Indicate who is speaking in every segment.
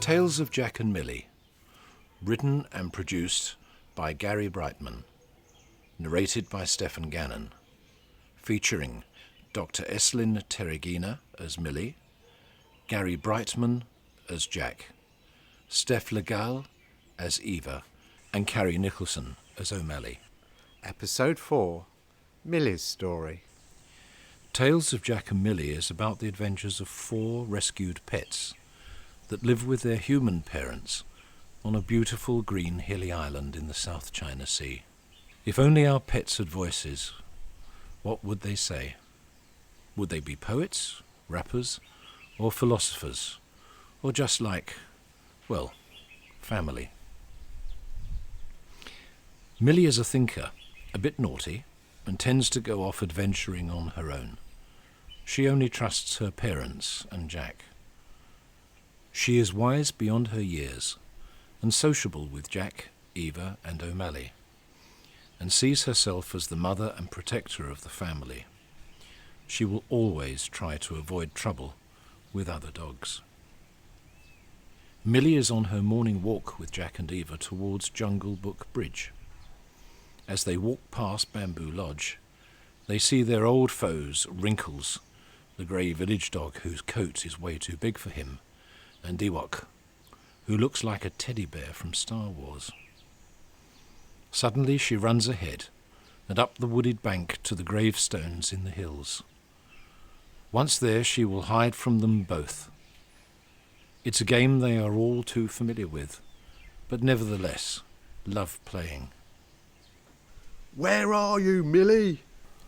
Speaker 1: Tales of Jack and Millie, written and produced by Brightman, narrated by Stefan Gannon, featuring Dr. Esslin Terrighena as Millie, Gall Brightman as Jack, Stef Gall as Eeva, and Cary Nicholson as O'Malley.
Speaker 2: Episode 4, Millie's Story.
Speaker 1: Tales of Jack and Millie is about the adventures of 4 rescued pets that live with their human parents on a beautiful green hilly island in the South China Sea. If only our pets had voices, what would they say? Would they be poets, rappers, or philosophers, or just like, well, family? Millie is a thinker, a bit naughty, and tends to go off adventuring on her own. She only trusts her parents and Jack. She is wise beyond her years, and sociable with Jack, Eeva, and O'Malley, and sees herself as the mother and protector of the family. She will always try to avoid trouble with other dogs. Millie is on her morning walk with Jack and Eeva towards Jungle Book Bridge. As they walk past Bamboo Lodge, they see their old foes, Wrinkles, the grey village dog whose coat is way too big for him, and Ewok, who looks like a teddy bear from Star Wars. Suddenly she runs ahead and up the wooded bank to the gravestones in the hills. Once there, she will hide from them both. It's a game they are all too familiar with, but nevertheless love playing.
Speaker 3: Where are you, Millie?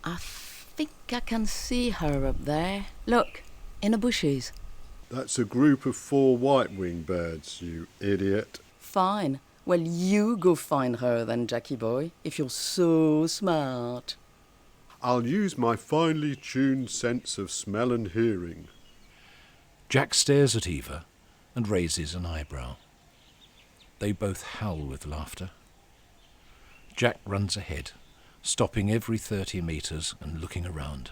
Speaker 4: I think I can see her up there. Look, in the bushes.
Speaker 3: That's a group of 4 white-winged birds, you idiot.
Speaker 4: Fine. Well, you go find her then, Jackie boy, if you're so smart.
Speaker 3: I'll use my finely tuned sense of smell and hearing.
Speaker 1: Jack stares at Eeva and raises an eyebrow. They both howl with laughter. Jack runs ahead, stopping every 30 metres and looking around.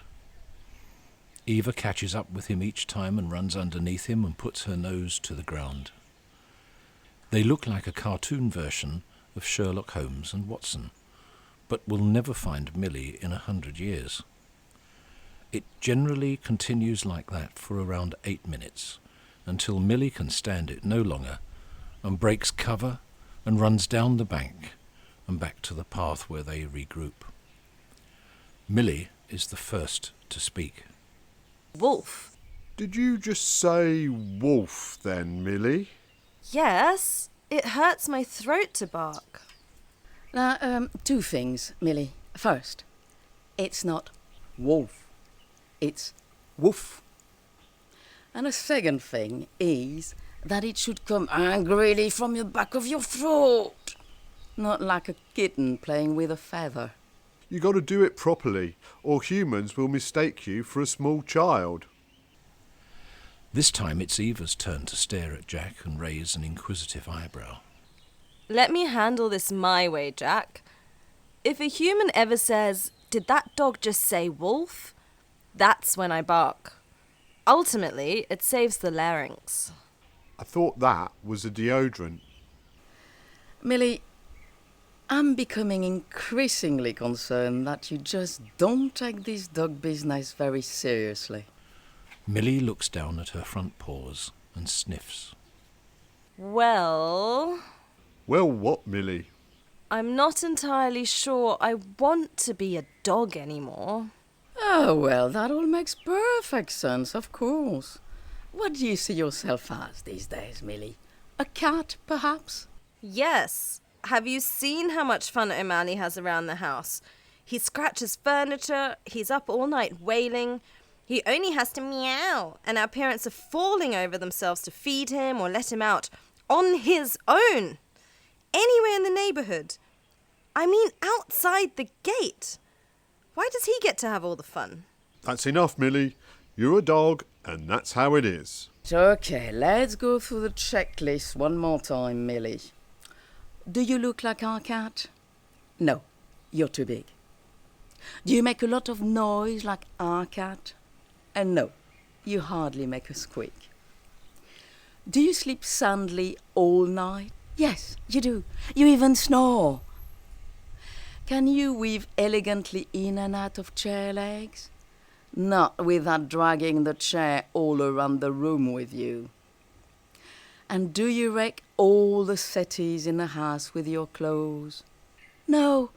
Speaker 1: Eeva catches up with him each time and runs underneath him and puts her nose to the ground. They look like a cartoon version of Sherlock Holmes and Watson, but will never find Millie in 100 years. It generally continues like that for around 8 minutes, until Millie can stand it no longer and breaks cover and runs down the bank and back to the path where they regroup. Millie is the first to speak.
Speaker 5: Wolf.
Speaker 3: Did you just say wolf then, Millie?
Speaker 5: Yes, it hurts my throat to bark.
Speaker 4: Now, 2 things, Millie. First, it's not wolf, it's woof. And a second thing is that it should come angrily from the back of your throat, not like a kitten playing with a feather.
Speaker 3: You got to do it properly, or humans will mistake you for a small child.
Speaker 1: This time it's Eva's turn to stare at Jack and raise an inquisitive eyebrow.
Speaker 5: Let me handle this my way, Jack. If a human ever says, "Did that dog just say wolf?" that's when I bark. Ultimately, it saves the larynx.
Speaker 3: I thought that was a deodorant.
Speaker 4: Millie, I'm becoming increasingly concerned that you just don't take this dog business very seriously.
Speaker 1: Millie looks down at her front paws and sniffs.
Speaker 5: Well,
Speaker 3: What, Millie?
Speaker 5: I'm not entirely sure I want to be a dog anymore.
Speaker 4: Oh, well, that all makes perfect sense, of course. What do you see yourself as these days, Millie? A cat, perhaps?
Speaker 5: Yes. Have you seen how much fun O'Malley has around the house? He scratches furniture, he's up all night wailing. He only has to meow, and our parents are falling over themselves to feed him or let him out on his own. Anywhere in the neighbourhood. I mean, outside the gate. Why does he get to have all the fun?
Speaker 3: That's enough, Millie. You're a dog, and that's how it is.
Speaker 4: Okay, let's go through the checklist one more time, Millie. Do you look like our cat? No, you're too big. Do you make a lot of noise like our cat? And no, you hardly make a squeak. Do you sleep soundly all night? Yes, you do. You even snore. Can you weave elegantly in and out of chair legs? Not without dragging the chair all around the room with you. And do you wreck all the settees in the house with your clothes? No,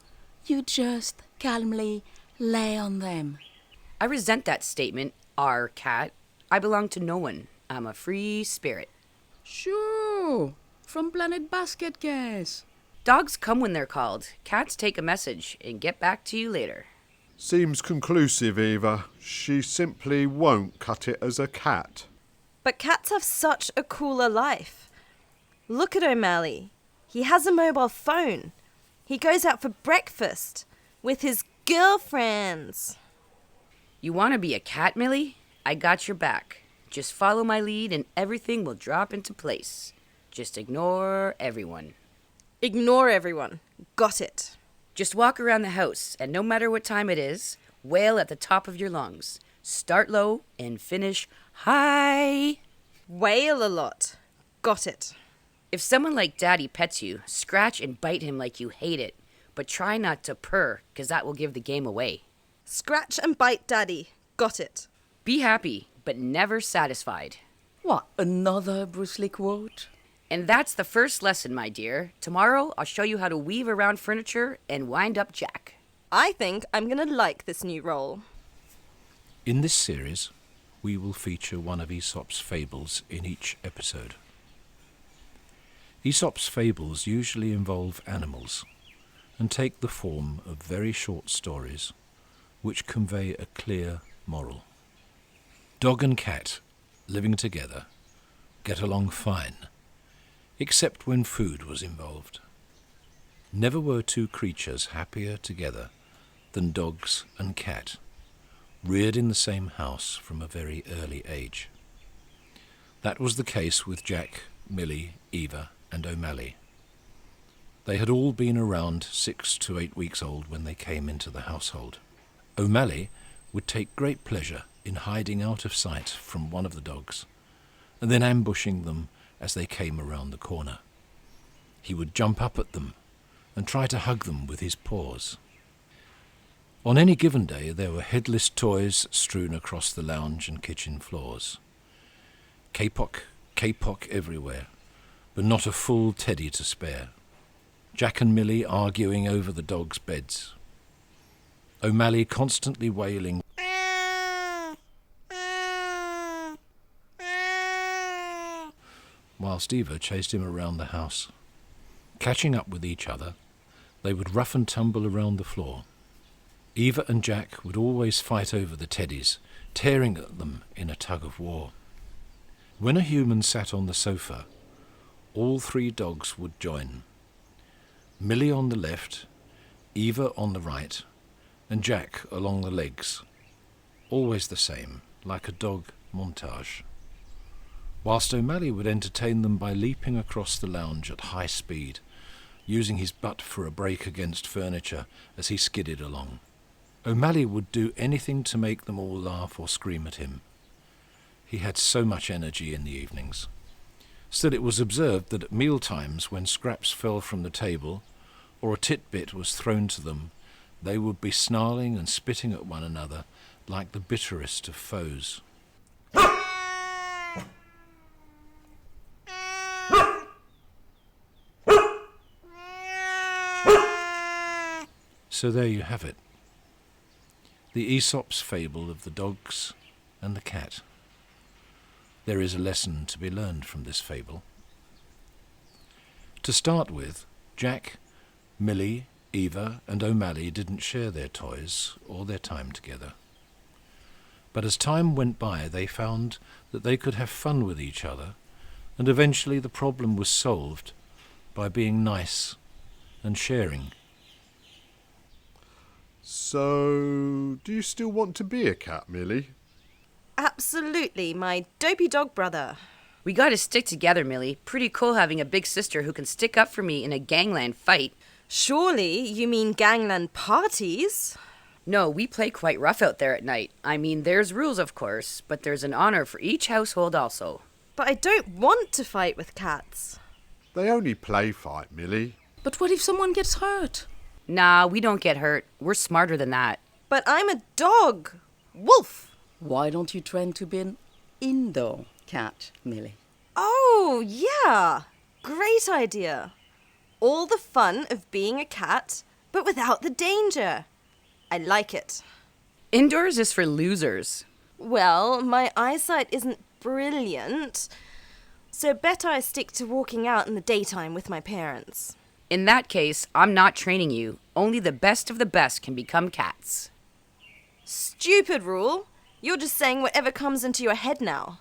Speaker 4: you just calmly lay on them.
Speaker 6: I resent that statement, our cat. I belong to no one. I'm a free spirit.
Speaker 4: Sure, from Planet Basket Case.
Speaker 6: Dogs come when they're called. Cats take a message and get back to you later.
Speaker 3: Seems conclusive, Eva. She simply won't cut it as a cat.
Speaker 5: But cats have such a cooler life. Look at O'Malley. He has a mobile phone. He goes out for breakfast with his girlfriends.
Speaker 6: You want to be a cat, Millie? I got your back. Just follow my lead and everything will drop into place. Just ignore everyone.
Speaker 5: Ignore everyone. Got it.
Speaker 6: Just walk around the house, and no matter what time it is, wail at the top of your lungs. Start low and finish high.
Speaker 5: Wail a lot. Got it.
Speaker 6: If someone like Daddy pets you, scratch and bite him like you hate it. But try not to purr, because that will give the game away.
Speaker 5: Scratch and bite Daddy. Got it.
Speaker 6: Be happy, but never satisfied.
Speaker 4: What, another Bruce Lee quote?
Speaker 6: And that's the first lesson, my dear. Tomorrow, I'll show you how to weave around furniture and wind up Jack.
Speaker 5: I think I'm going to like this new role.
Speaker 1: In this series, we will feature one of Aesop's fables in each episode. Aesop's fables usually involve animals and take the form of very short stories which convey a clear moral. Dog and cat, living together, get along fine, except when food was involved. Never were two creatures happier together than dogs and cat, reared in the same house from a very early age. That was the case with Jack, Millie, Eeva, and O'Malley. They had all been around 6 to 8 weeks old when they came into the household. O'Malley would take great pleasure in hiding out of sight from one of the dogs, and then ambushing them as they came around the corner. He would jump up at them and try to hug them with his paws. On any given day, there were headless toys strewn across the lounge and kitchen floors. Kapok everywhere, but not a full teddy to spare. Jack and Millie arguing over the dogs' beds. O'Malley constantly wailing, whilst Eeva chased him around the house. Catching up with each other, they would rough and tumble around the floor. Eeva and Jack would always fight over the teddies, tearing at them in a tug of war. When a human sat on the sofa, all three dogs would join. Millie on the left, Eeva on the right, and Jack along the legs. Always the same, like a dog montage. Whilst O'Malley would entertain them by leaping across the lounge at high speed, using his butt for a brake against furniture as he skidded along. O'Malley would do anything to make them all laugh or scream at him. He had so much energy in the evenings. Still, it was observed that at meal times, when scraps fell from the table or a titbit was thrown to them, they would be snarling and spitting at one another like the bitterest of foes. So there you have it. The Aesop's fable of the dogs and the cat. There is a lesson to be learned from this fable. To start with, Jack, Millie, Eeva, and O'Malley didn't share their toys or their time together. But as time went by, they found that they could have fun with each other, and eventually the problem was solved by being nice and sharing.
Speaker 3: So, do you still want to be a cat, Millie?
Speaker 5: Absolutely, my dopey dog brother.
Speaker 6: We gotta stick together, Millie. Pretty cool having a big sister who can stick up for me in a gangland fight.
Speaker 5: Surely you mean gangland parties?
Speaker 6: No, we play quite rough out there at night. I mean, there's rules, of course, but there's an honor for each household also.
Speaker 5: But I don't want to fight with cats.
Speaker 3: They only play fight, Millie.
Speaker 4: But what if someone gets hurt?
Speaker 6: Nah, we don't get hurt. We're smarter than that.
Speaker 5: But I'm a dog. Wolf.
Speaker 4: Why don't you train to be an indoor cat, Millie?
Speaker 5: Oh, yeah. Great idea. All the fun of being a cat, but without the danger. I like it.
Speaker 6: Indoors is for losers.
Speaker 5: Well, my eyesight isn't brilliant, so better I stick to walking out in the daytime with my parents.
Speaker 6: In that case, I'm not training you. Only the best of the best can become cats.
Speaker 5: Stupid rule. You're just saying whatever comes into your head now.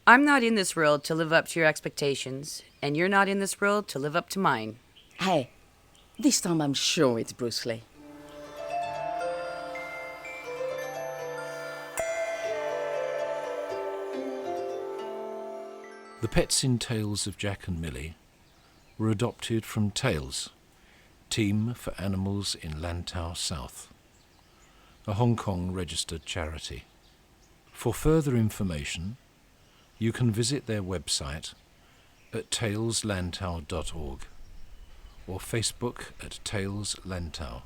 Speaker 6: I'm not in this world to live up to your expectations, and you're not in this world to live up to mine.
Speaker 4: Hey, this time I'm sure it's Bruce Lee.
Speaker 1: The pets in Tales of Jack and Millie were adopted from Tales, Team for Animals in Lantau South, a Hong Kong registered charity. For further information, you can visit their website at taleslantau.org or Facebook at Tales Lantau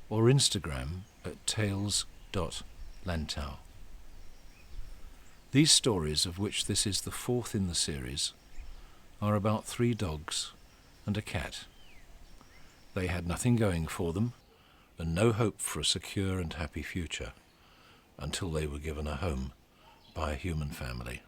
Speaker 1: or Instagram at tales.lantau. These stories, of which this is the fourth in the series, are about 3 dogs and a cat. They had nothing going for them and no hope for a secure and happy future until they were given a home by a human family.